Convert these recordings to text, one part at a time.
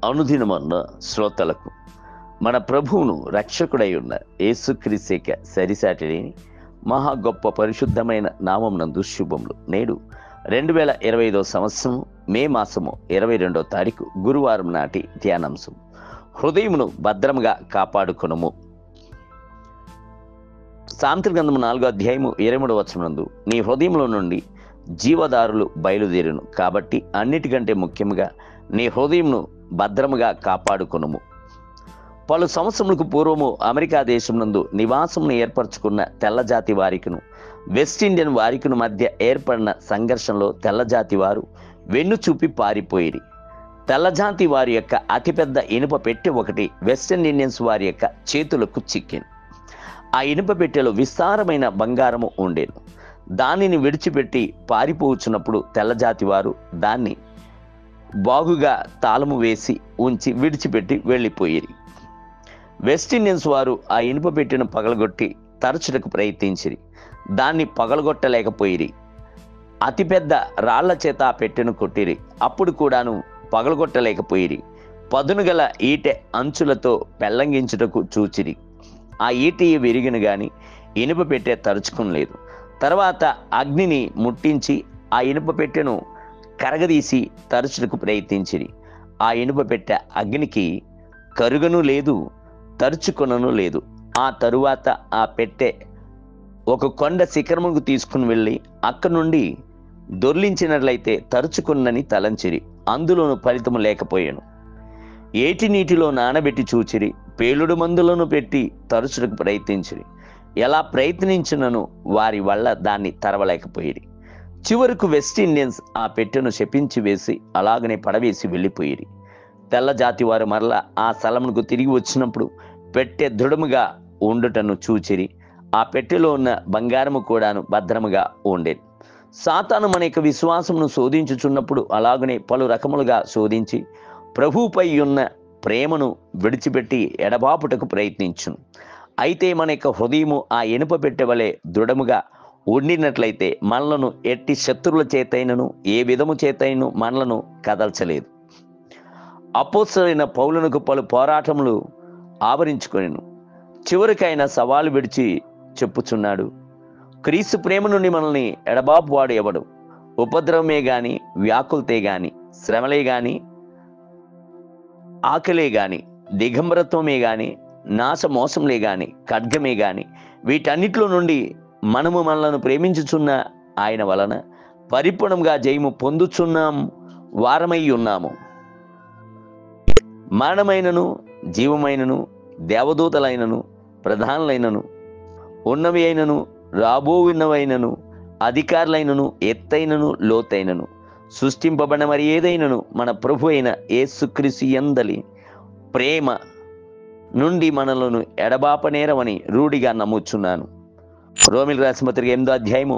అనుదినమన్న శ్రోతలకు మన ప్రభువును రక్షకుడై ఉన్న యేసుక్రీస్తు సరిసాటి లేని మహా గొప్ప పరిశుద్ధమైన నామం నందు శుభములు. నేడు 2025 సంవత్సరం మే మాసము 22వ తారీఖు గురువారం నాటి ధ్యానాంశం, హృదయమును భద్రముగా కాపాడుకొనుము. సామెతల గ్రంథము 4వ అధ్యాయము 23వ వచనమందు, నీ హృదయంలో నుండి జీవదారులు బయలుదేరును, కాబట్టి అన్నిటికంటే ముఖ్యంగా నీ హృదయంను భద్రముగా కాపాడుకొనుము. పలు సంవత్సరములకు పూర్వము అమెరికా దేశం నందు నివాసమును ఏర్పరచుకున్న తెల్లజాతి వారికును వెస్ట్ ఇండియన్ వారికును మధ్య ఏర్పడిన సంఘర్షణలో తెల్లజాతి వారు వెన్ను చూపి పారిపోయిరి. తెల్లజాతి వారి యొక్క అతిపెద్ద ఇనుప పెట్టె ఒకటి వెస్టర్న్ ఇండియన్స్ వారి యొక్క చేతులకు చిక్కింది. ఆ ఇనుప పెట్టెలో విస్తారమైన బంగారము ఉండేను. దానిని విడిచిపెట్టి పారిపోవచ్చున్నప్పుడు తెల్లజాతి వారు దాన్ని బాగుగా తాళము వేసి ఉంచి విడిచిపెట్టి వెళ్ళిపోయిరి. వెస్ట్ ఇండియన్స్ వారు ఆ ఇనుప పెట్టెను పగలగొట్టి తరచుటకు ప్రయత్నించిరి. దాన్ని పగలగొట్టలేకపోయిరి. అతిపెద్ద రాళ్ల చేత ఆ పెట్టెను కొట్టిరి. అప్పుడు కూడాను పగలగొట్టలేకపోయిరి. పదునుగల ఈటె అంచులతో పెళ్లంగించుటకు చూచిరి. ఆ ఈటె విరిగిన గాని ఇనుప పెట్టె తరుచుకునలేదు. తర్వాత అగ్నిని ముట్టించి ఆ ఇనుప పెట్టెను కరగదీసి తరచుటకు ప్రయత్నించిరి. ఆ ఇనుప పెట్టె అగ్నికి కరుగను లేదు, తరుచుకొనను లేదు. ఆ తరువాత ఆ పెట్టె ఒక కొండ శిఖరముకు తీసుకుని వెళ్ళి అక్కడి నుండి దొర్లించినట్లయితే తరుచుకున్నని తలంచిరి. అందులోను ఫలితము లేకపోయాను. ఏటి నీటిలో నానబెట్టి చూచిరి. పేలుడు మందులను పెట్టి తరచుటకు ప్రయత్నించిరి. ఎలా ప్రయత్నించినను వారి వల్ల దాన్ని తరవలేకపోయిరి. చివరకు వెస్ట్ ఇండియన్స్ ఆ పెట్టెను శపించి వేసి అలాగనే పడవేసి వెళ్ళిపోయిరి. తెల్లజాతి వారు మరలా ఆ స్థలమునకు తిరిగి వచ్చినప్పుడు పెట్టె దృఢముగా ఉండుటను చూచిరి. ఆ పెట్టెలో ఉన్న బంగారము కూడాను భద్రముగా ఉండేది. సాతాను మన యొక్క విశ్వాసమును శోధించుచున్నప్పుడు అలాగనే పలు రకములుగా శోధించి ప్రభువుపై ఉన్న ప్రేమను విడిచిపెట్టి ఎడబాపుటకు ప్రయత్నించును. అయితే మన యొక్క హృదయము ఆ ఇనుప పెట్టె వలె దృఢముగా ఉండినట్లయితే మనలను ఎట్టి శత్రువుల చేతైనను ఏ విధము చేతైనను మనలను కదల్చలేదు. అపోస్తలుడైన పౌలునకు పలు పోరాటములు ఆవరించుకొనెను. చివరికైనా సవాలు విడిచి చెప్పుచున్నాడు, క్రీస్తు ప్రేమ నుండి మనల్ని ఎడబాపు వాడు ఎవడు? ఉపద్రవమే గాని, వ్యాకులతే గాని, శ్రమలే గాని, ఆకలే గాని, దిగంబరత్వమే గాని, నాశ మోసంలే గాని, ఖడ్గమే గాని, వీటన్నిటిలో నుండి మనలను ప్రేమించుచున్న ఆయన వలన పరిపూర్ణంగా జయము పొందుచున్నాం వారమై ఉన్నాము. మరణమైనను జీవమైనను దేవదూతలైనను ప్రధానులైనను ఉన్నవి అయినను రాబోవున్నవైనను అధికారులైనను ఎత్తైనను లోతైనను సృష్టింపబడిన మరి ఏదైనను మన ప్రభు అయిన యేసుక్రీస్తు యందలి ప్రేమ నుండి మనలను ఎడబాపనేరమని రూఢిగా నమ్ముచున్నాను. రోమిలకు రాసిన పత్రిక 8వ అధ్యాయము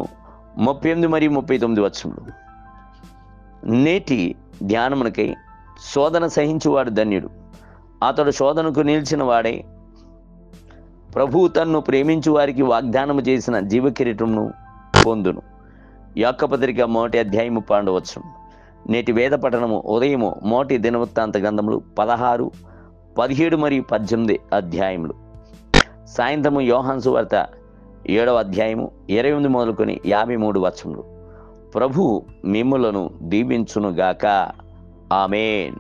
38 మరియు 39 వచనములు. నేటి ధ్యానమునకై శోధన సహించువాడు ధన్యుడు, అతడు శోధనకు నిలిచిన వాడే ప్రభువు తన్ను ప్రేమించు వారికి వాగ్దానము చేసిన జీవకిరీటమును పొందును. యాకోబు పత్రిక 1వ అధ్యాయము 12వ వచనం. నేటి వేద పఠనము ఉదయము మొదటి దినవృత్తాంత గ్రంథములు 16, 17 మరియు 18 అధ్యాయములు. సాయంత్రము యోహాను సువార్త 7వ అధ్యాయము 28 మొదలుకొని 53 వచనములు. ప్రభు మిమ్ములను దీవించునుగాక. ఆమేన్.